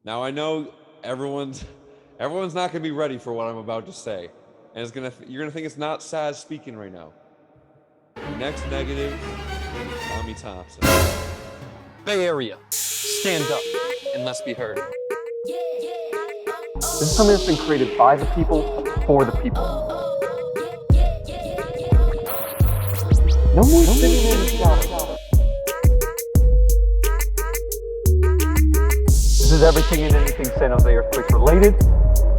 Now I know everyone's not gonna be ready for what I'm about to say, and you're gonna think it's not Saz speaking right now. Your next negative is Tommy Thompson. Bay Area, stand up and let's be heard. This is something that's been created by the people, for the people. No more sitting in the shadows. This is everything and anything San Jose Earthquakes related.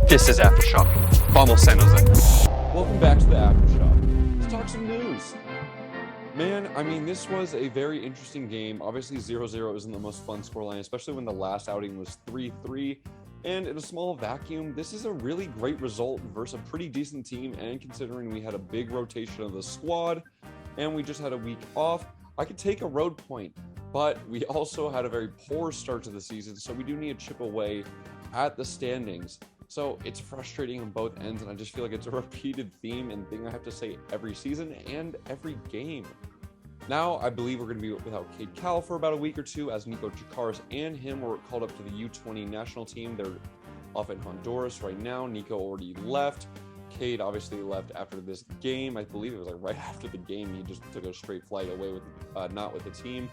This is Aftershock. Vamos San Jose. Welcome back to the Aftershock. Let's talk some news. Man, I mean, this was a very interesting game. Obviously, 0-0 isn't the most fun scoreline, especially when the last outing was 3-3. And in a small vacuum, this is a really great result versus a pretty decent team. And considering we had a big rotation of the squad and we just had a week off, I could take a road point. But we also had a very poor start to the season, so we do need to chip away at the standings. So it's frustrating on both ends, and I just feel like it's a repeated theme and thing I have to say every season and every game. Now, I believe we're going to be without Cade Cowell for about a week or two, as Nico Chikaris and him were called up to the U20 national team. They're off in Honduras right now. Nico already left. Cade obviously left after this game. I believe it was like right after the game. He just took a straight flight away with, not with the team.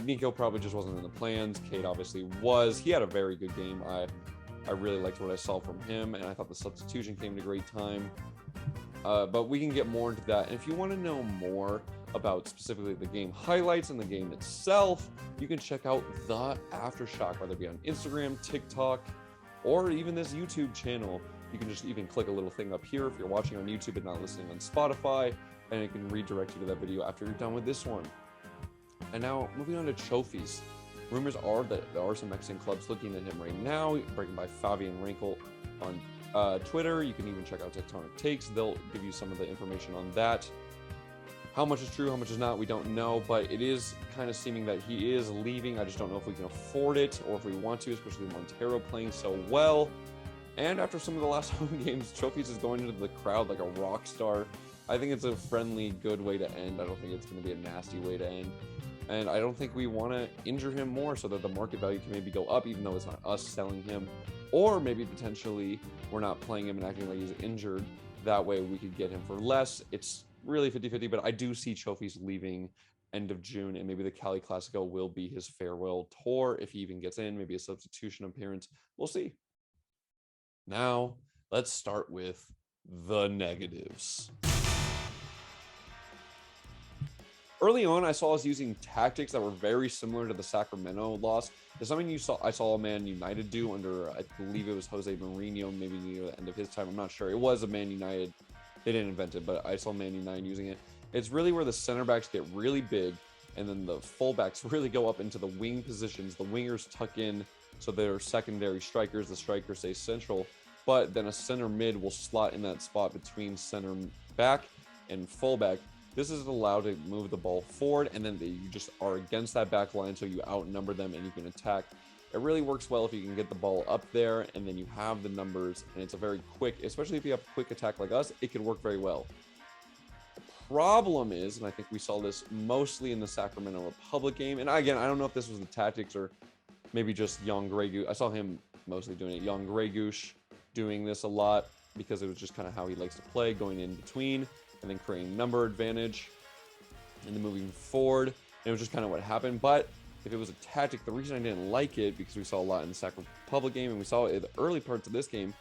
Nico probably just wasn't in the plans. Cade obviously was. He had a very good game. I really liked what I saw from him, and I thought the substitution came at a great time. But we can get more into that. And if you want to know more about specifically the game highlights and the game itself, you can check out the Aftershock, whether it be on Instagram, TikTok, or even this YouTube channel. You can just even click a little thing up here if you're watching on YouTube and not listening on Spotify, and it can redirect you to that video after you're done with this one. And now, moving on to trophies. Rumors are that there are some Mexican clubs looking at him right now, breaking by Fabian Rankel on Twitter. You can even check out Tectonic Takes. They'll give you some of the information on that. How much is true, how much is not, we don't know, but it is kind of seeming that he is leaving. I just don't know if we can afford it or if we want to, especially Montero playing so well. And after some of the last home games, Trophies is going into the crowd like a rock star. I think it's a friendly, good way to end. I don't think it's going to be a nasty way to end. And I don't think we want to injure him more so that the market value can maybe go up, even though it's not us selling him. Or maybe potentially we're not playing him and acting like he's injured. That way we could get him for less. It's really 50-50, but I do see Trophies leaving end of June, and maybe the Cali Classico will be his farewell tour if he even gets in, maybe a substitution appearance. We'll see. Now, let's start with the negatives. Early on, I saw us using tactics that were very similar to the Sacramento loss. It's something I saw Man United do under, I believe it was Jose Mourinho, maybe near the end of his time. I'm not sure. It was a Man United. They didn't invent it, but I saw Man United using it. It's really where the center backs get really big, and then the fullbacks really go up into the wing positions. The wingers tuck in, so they're secondary strikers. The strikers stay central, but then a center mid will slot in that spot between center back and fullback. This is allowed to move the ball forward, and then you just are against that back line, so you outnumber them and you can attack. It really works well if you can get the ball up there, and then you have the numbers, and it's a very quick, especially if you have a quick attack like us, it can work very well. The problem is, and I think we saw this mostly in the Sacramento Republic game, and again, I don't know if this was the tactics or maybe just Jan Gregus. I saw him mostly doing it. Jan Gregus doing this a lot because it was just kind of how he likes to play, going in between and then creating number advantage and then moving forward. And it was just kind of what happened. But if it was a tactic, the reason I didn't like it, because we saw a lot in the Sacramento Republic game and we saw it in the early parts of this game,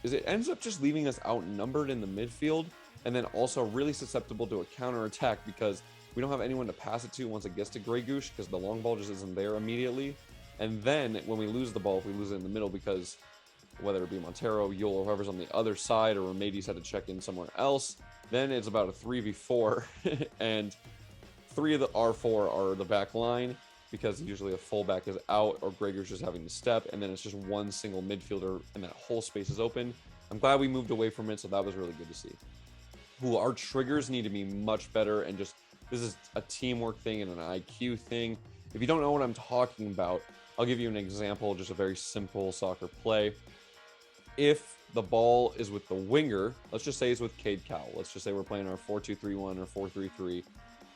is it ends up just leaving us outnumbered in the midfield and then also really susceptible to a counter attack because we don't have anyone to pass it to once it gets to Gregus because the long ball just isn't there immediately. And then when we lose the ball, if we lose it in the middle because whether it be Montero, Yul, or whoever's on the other side, or Remedies had to check in somewhere else, then it's about a 3v4, and three of the R4 are the back line, because usually a fullback is out, or Gregor's just having to step, and then it's just one single midfielder, and that whole space is open. I'm glad we moved away from it, so that was really good to see. Our triggers need to be much better, and just, this is a teamwork thing and an IQ thing. If you don't know what I'm talking about, I'll give you an example, just a very simple soccer play. If the ball is with the winger, let's just say it's with Cade Cowell. Let's just say we're playing our 4-2-3-1 or 4-3-3.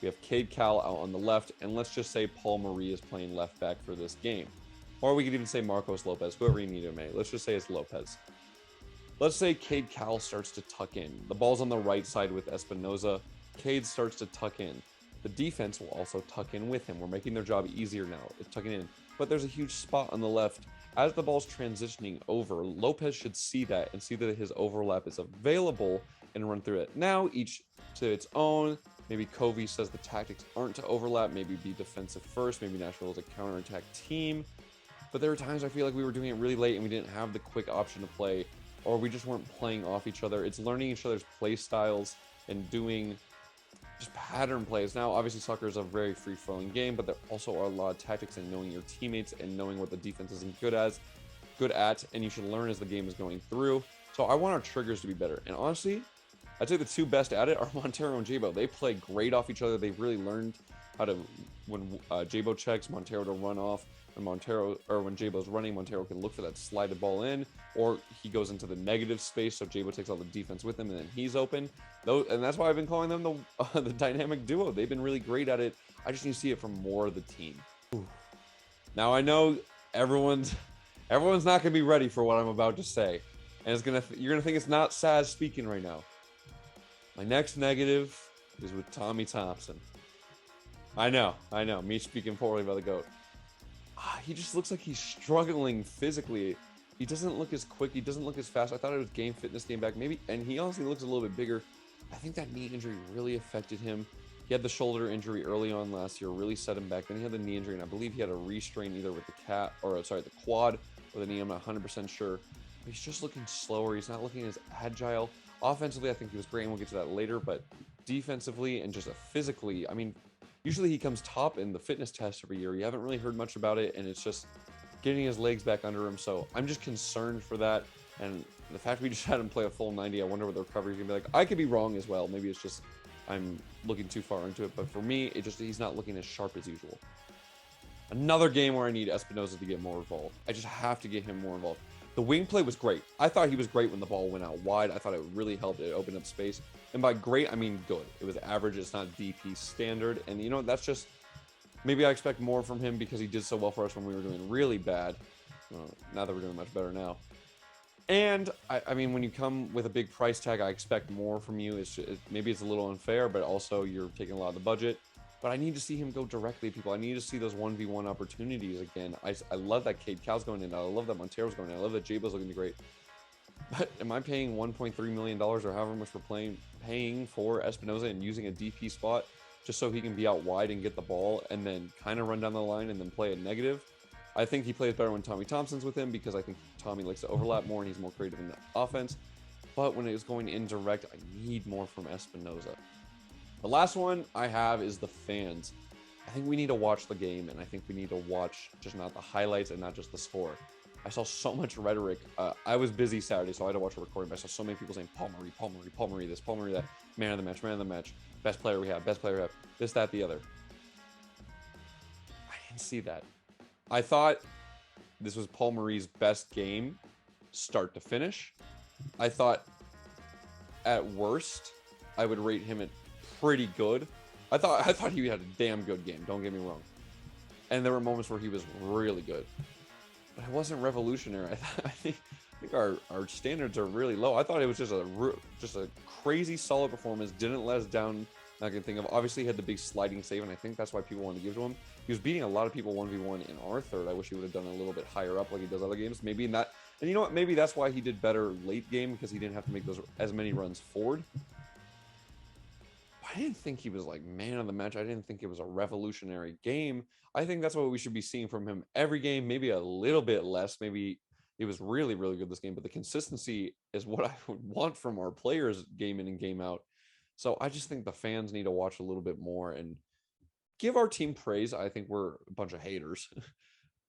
We have Cade Cowell out on the left, and let's just say Paul Marie is playing left back for this game. Or we could even say Marcos Lopez, whoever you need to make. Let's just say it's Lopez. Let's say Cade Cowell starts to tuck in. The ball's on the right side with Espinoza. Cade starts to tuck in. The defense will also tuck in with him. We're making their job easier now. It's tucking in. But there's a huge spot on the left. As the ball's transitioning over, Lopez should see that and see that his overlap is available and run through it. Now, each to its own. Maybe Covey says the tactics aren't to overlap. Maybe be defensive first. Maybe Nashville is a counterattack team. But there were times I feel like we were doing it really late and we didn't have the quick option to play, or we just weren't playing off each other. It's learning each other's play styles and doing just pattern plays. Now, obviously, soccer is a very free-flowing game, but there also are a lot of tactics in knowing your teammates and knowing what the defense isn't good at, and you should learn as the game is going through. So I want our triggers to be better. And honestly, I'd say the two best at it are Montero and Jabo. They play great off each other. They've really learned how to, when Jabo checks, Montero to run off. When Jabo's running, Montero can look for that slided ball in, or he goes into the negative space, so Jabo takes all the defense with him, and then he's open. And that's why I've been calling them the dynamic duo. They've been really great at it. I just need to see it from more of the team. Ooh. Now I know everyone's not gonna be ready for what I'm about to say, and you're gonna think it's not Saz speaking right now. My next negative is with Tommy Thompson. I know, me speaking poorly about the GOAT. He just looks like he's struggling physically. He doesn't look as quick. He doesn't look as fast. I thought it was game fitness, game back, maybe. And he honestly looks a little bit bigger. I think that knee injury really affected him. He had the shoulder injury early on last year, really set him back. Then he had the knee injury, and I believe he had a restrain either with the quad or the knee. I'm not 100% sure. But he's just looking slower. He's not looking as agile. Offensively, I think he was great, and we'll get to that later. But defensively and just physically, I mean, usually he comes top in the fitness test every year. You haven't really heard much about it, and it's just getting his legs back under him. So I'm just concerned for that. And the fact we just had him play a full 90, I wonder what the recovery is going to be like. I could be wrong as well. Maybe it's just I'm looking too far into it. But for me, he's not looking as sharp as usual. Another game where I need Espinoza to get more involved. I just have to get him more involved. The wing play was great. I thought he was great when the ball went out wide. I thought it really helped. It opened up space. And by great, I mean good. It was average. It's not DP standard. And, you know, that's just... Maybe I expect more from him because he did so well for us when we were doing really bad. Now that we're doing much better now. And, I mean, when you come with a big price tag, I expect more from you. Maybe it's a little unfair, but also you're taking a lot of the budget. But I need to see him go directly to people. I need to see those 1v1 opportunities again. I love that Cade Cowell's going in. I love that Montero's going in. I love that Jabo's looking great. But am I paying $1.3 million or however much we're paying for Espinoza and using a DP spot just so he can be out wide and get the ball and then kind of run down the line and then play it negative? I think he plays better when Tommy Thompson's with him because I think Tommy likes to overlap more and he's more creative in the offense. But when it was going indirect, I need more from Espinoza. The last one I have is the fans. I think we need to watch the game, and I think we need to watch just not the highlights and not just the score. I saw so much rhetoric. I was busy Saturday, so I had to watch a recording, but I saw so many people saying, Paul Marie, this, Paul Marie, that, man of the match, best player we have, this, that, the other. I didn't see that. I thought this was Paul Marie's best game, start to finish. I thought, at worst, I would rate him at pretty good. I thought he had a damn good game, don't get me wrong. And there were moments where he was really good. But it wasn't revolutionary. I think our standards are really low. I thought it was just a crazy solid performance, didn't let us down. Not gonna think of, obviously he had the big sliding save, and I think that's why people wanted to give to him. He was beating a lot of people 1v1 in our third. I wish he would have done a little bit higher up like he does other games. Maybe in that, and you know what, maybe that's why he did better late game, because he didn't have to make those as many runs forward. I didn't think he was like man of the match. I didn't think it was a revolutionary game. I think that's what we should be seeing from him every game, maybe a little bit less. Maybe it was really, really good this game, but the consistency is what I would want from our players game in and game out. So I just think the fans need to watch a little bit more and give our team praise. I think we're a bunch of haters,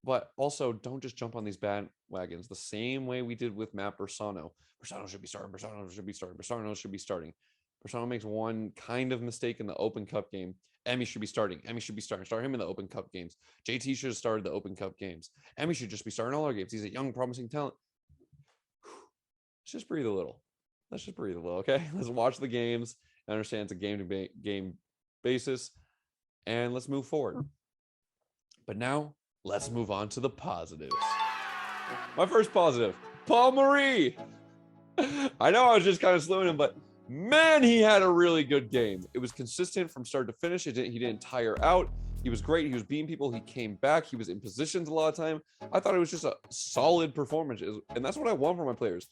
but also don't just jump on these bandwagons the same way we did with Matt Bersano. Bersano should be starting. Bersano should be starting. Bersano should be starting. Bersano makes one kind of mistake in the Open Cup game. Emmy should be starting. Emmy should be starting. Start him in the Open Cup games. JT should have started the Open Cup games. Emmy should just be starting all our games. He's a young, promising talent. Let's just breathe a little. Let's just breathe a little, okay? Let's watch the games. I understand it's a game-to-game basis. And let's move forward. But now, let's move on to the positives. My first positive, Paul Marie. I know I was just kind of slowing him, but man, he had a really good game. It was consistent from start to finish. He didn't tire out. He was great. He was beating people. He came back. He was in positions a lot of time. I thought it was just a solid performance. And that's what I want from my players.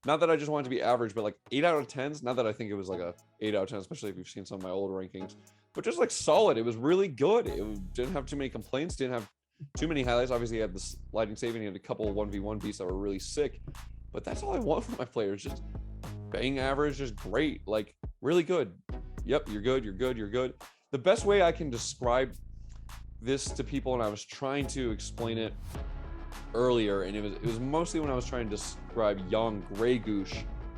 Not that I just want it to be average, but like 8 out of 10s. Not that I think it was like a 8 out of 10, especially if you've seen some of my old rankings. But just like solid. It was really good. It didn't have too many complaints. Didn't have too many highlights. Obviously, he had the sliding save and he had a couple 1v1 beats that were really sick. But that's all I want from my players. Just bang average, just great. Like, really good. Yep, you're good, you're good, you're good. The best way I can describe this to people, and I was trying to explain it earlier, and it was mostly when I was trying to describe young Grey Goose,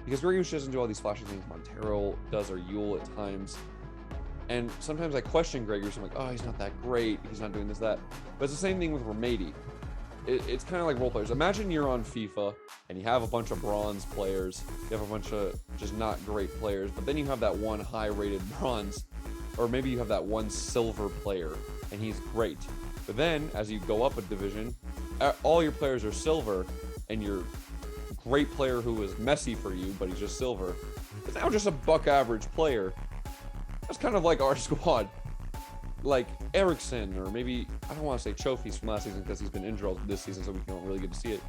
because Grey Goose doesn't do all these flashy things Montero does or Yule at times. And sometimes I question Grey Goose. I'm like, oh, he's not that great. He's not doing this, that. But it's the same thing with Remedy. It's kind of like role players. Imagine you're on FIFA and you have a bunch of bronze players. You have a bunch of just not great players, but then you have that one high-rated bronze, or maybe you have that one silver player, and he's great. But then, as you go up a division, all your players are silver, and your great player who was messy for you, but he's just silver, is now just a buck average player. That's kind of like our squad. Like Erickson, or maybe, I don't want to say Trophies from last season because he's been injured this season, so we don't really get to see it.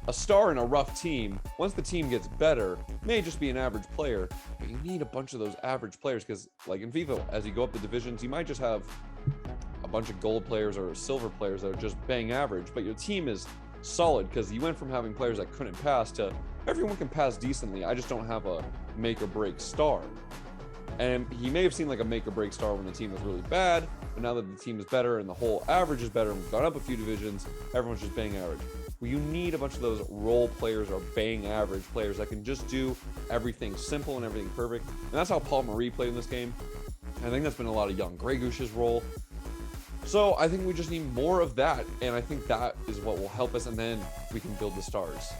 A star in a rough team, once the team gets better, may just be an average player, but you need a bunch of those average players because, like in FIFA, as you go up the divisions, you might just have a bunch of gold players or silver players that are just bang average, but your team is solid because you went from having players that couldn't pass to everyone can pass decently. I just don't have a make or break star. And he may have seemed like a make or break star when the team was really bad, but now that the team is better and the whole average is better and we've gone up a few divisions, everyone's just bang average. Well, you need a bunch of those role players or bang average players that can just do everything simple and everything perfect. And that's how Paul Marie played in this game. I think that's been a lot of young Grey Goose's role. So I think we just need more of that, and I think that is what will help us, and then we can build the stars.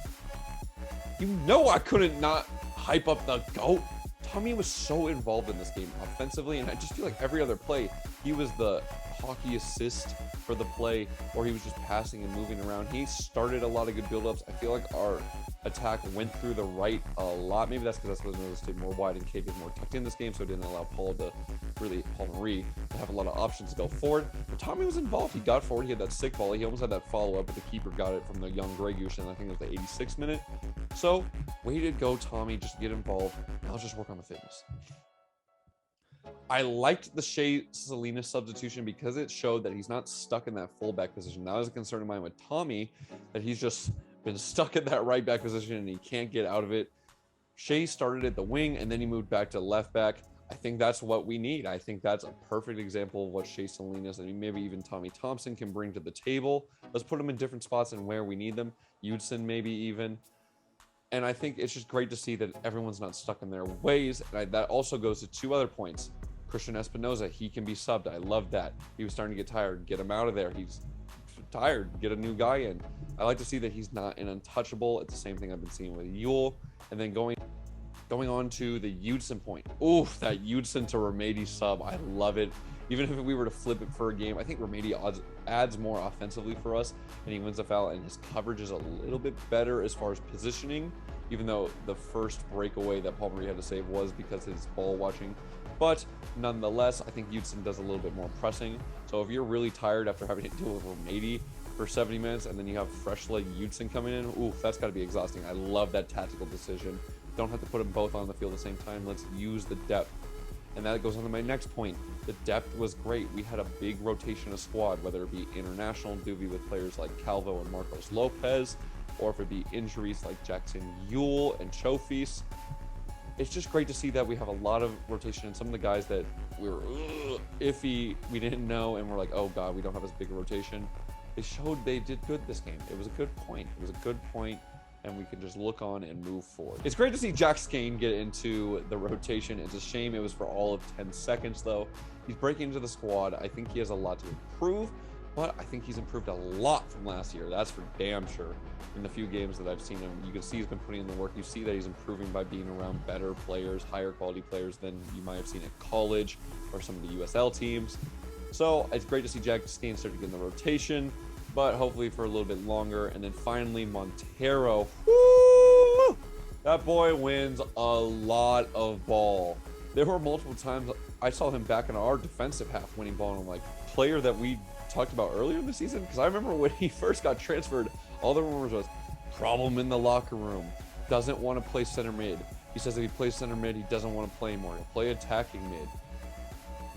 You know I couldn't not hype up the GOAT. Tommy was so involved in this game offensively, and I just feel like every other play, he was the hockey assist for the play, or he was just passing and moving around. He started a lot of good build-ups. I feel like our attack went through the right a lot. Maybe that's because that's what stayed more wide and Kate is more tucked in this game, so it didn't allow Paul Marie to have a lot of options to go forward. But Tommy was involved. He got forward. He had that sick volley. He almost had that follow-up, but the keeper got it from the young Grey Goose, and I think it was the 86th minute. So, way to go, Tommy. Just get involved. Now let's just work on the fitness. I liked the Shea Salinas substitution because it showed that he's not stuck in that fullback position. That was a concern of mine with Tommy, that he's just been stuck at that right back position and he can't get out of it. Shea started at the wing and then he moved back to left back. I think that's what we need. I think that's a perfect example of what Shea Salinas and maybe even Tommy Thompson can bring to the table. Let's put them in different spots and where we need them. Udson maybe even. And I think it's just great to see that everyone's not stuck in their ways. And that also goes to two other points. Christian Espinoza, he can be subbed. I love that. He was starting to get tired. Get him out of there. He's tired. Get a new guy in. I like to see that he's not an untouchable. It's the same thing I've been seeing with Yule. And then going on to the Udson point. Oof, that Udson to Remedy sub. I love it. Even if we were to flip it for a game, I think Remedy adds more offensively for us, and he wins the foul, and his coverage is a little bit better as far as positioning, even though the first breakaway that Paul Marie had to save was because of his ball watching. But nonetheless, I think Udson does a little bit more pressing. So if you're really tired after having to deal with Remedy for 70 minutes, and then you have fresh leg Udson coming in, oof, that's got to be exhausting. I love that tactical decision. Don't have to put them both on the field at the same time. Let's use the depth. And that goes on to my next point. The depth was great. We had a big rotation of squad, whether it be international duty with players like Calvo and Marcos Lopez, or if it be injuries like Jackson Yule and Chofis. It's just great to see that we have a lot of rotation, and some of the guys that we were iffy, we didn't know, and we're like, oh God, we don't have as big a rotation. They showed they did good this game. It was a good point. It was a good point, and we can just look on and move forward. It's great to see Jack Skane get into the rotation. It's a shame it was for all of 10 seconds, though. He's breaking into the squad. I think he has a lot to improve, but I think he's improved a lot from last year. That's for damn sure. In the few games that I've seen him, you can see he's been putting in the work. You see that he's improving by being around better players, higher quality players than you might have seen at college or some of the USL teams. So it's great to see Jack Stain start to get in the rotation, but hopefully for a little bit longer. And then finally Montero. Woo! That boy wins a lot of ball. There were multiple times I saw him back in our defensive half winning ball, and I'm like, player that we talked about earlier in the season, because I remember when he first got transferred, all the rumors was problem in the locker room, doesn't want to play center mid. He says if he plays center mid, he doesn't want to play more. He'll play attacking mid.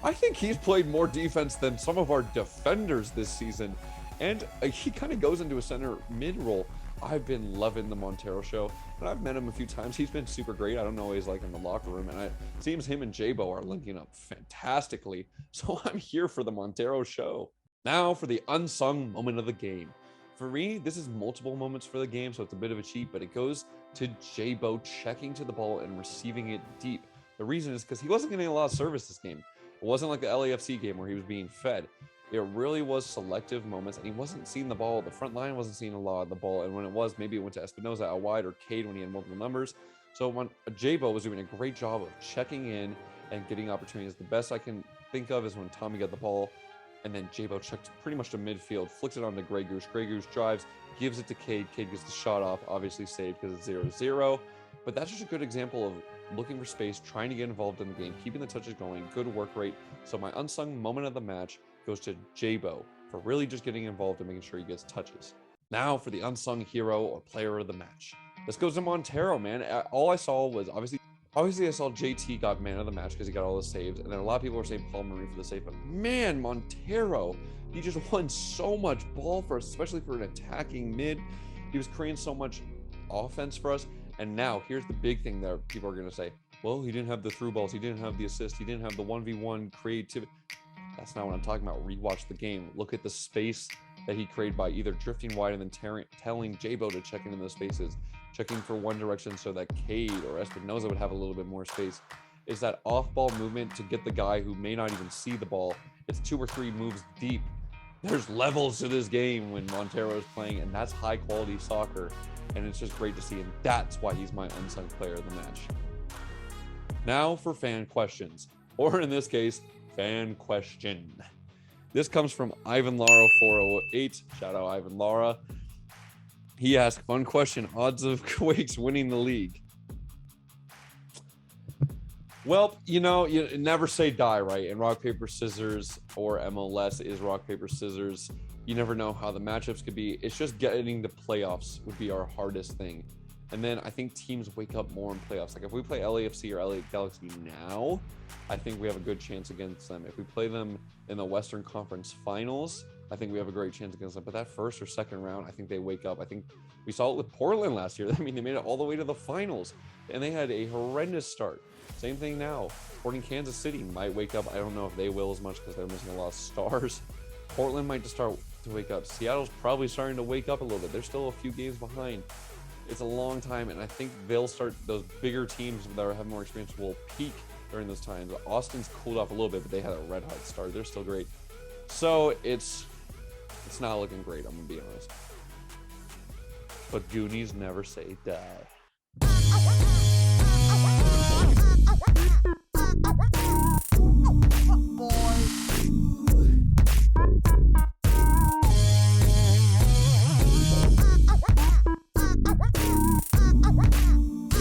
I think he's played more defense than some of our defenders this season, and he kind of goes into a center mid role. I've been loving the Montero show, and I've met him a few times. He's been super great. I don't know what he's like in the locker room, and it seems him and J-Bo are linking up fantastically. So I'm here for the Montero show. Now for the unsung moment of the game. For me, this is multiple moments for the game, so it's a bit of a cheat, but it goes to J-Bo checking to the ball and receiving it deep. The reason is because he wasn't getting a lot of service this game. It wasn't like the LAFC game where he was being fed. It really was selective moments, and he wasn't seeing the ball. The front line wasn't seeing a lot of the ball, and when it was, maybe it went to Espinoza out wide or Cade when he had multiple numbers. So when J-Bo was doing a great job of checking in and getting opportunities. The best I can think of is when Tommy got the ball, and then J-Bo checked pretty much to midfield, flicks it on to Grey Goose. Grey Goose drives, gives it to Cade. Cade gets the shot off, obviously saved because it's 0-0. But that's just a good example of looking for space, trying to get involved in the game, keeping the touches going, good work rate. So my unsung moment of the match goes to J-Bo for really just getting involved and making sure he gets touches. Now for the unsung hero or player of the match. This goes to Montero, man. All I saw was obviously I saw JT got man of the match because he got all the saves, and then a lot of people were saying Paul Marie for the save, but man, Montero, he just won so much ball for us, especially for an attacking mid. He was creating so much offense for us. And now here's the big thing that people are going to say, well, he didn't have the through balls, he didn't have the assist, he didn't have the 1v1 creativity. That's not what I'm talking about. Rewatch the game. Look at the space that he created by either drifting wide and then telling J-Bo to check into those spaces, checking for one direction so that Cade or Espinoza would have a little bit more space. Is that off-ball movement to get the guy who may not even see the ball. It's 2 or 3 moves deep. There's levels to this game when Montero is playing, and that's high-quality soccer, and it's just great to see, and that's why he's my unsung player of the match. Now for fan questions, or in this case, fan question. This comes from Ivan Lara 408. Shout out Ivan Lara. He asked, fun question, odds of Quakes winning the league. Well, you know, you never say die, right? And rock, paper, scissors, or MLS is rock, paper, scissors. You never know how the matchups could be. It's just getting the playoffs would be our hardest thing. And then I think teams wake up more in playoffs. Like if we play LAFC or LA Galaxy now, I think we have a good chance against them. If we play them in the Western Conference Finals, I think we have a great chance against them. But that first or second round, I think they wake up. I think we saw it with Portland last year. I mean, they made it all the way to the finals, and they had a horrendous start. Same thing now. Sporting Kansas City might wake up. I don't know if they will as much because they're missing a lot of stars. Portland might just start to wake up. Seattle's probably starting to wake up a little bit. They're still a few games behind. It's a long time, and I think they'll start, those bigger teams that have more experience will peak during those times. Austin's cooled off a little bit, but they had a red hot start. They're still great. So it's not looking great, I'm gonna be honest. But Goonies never say die.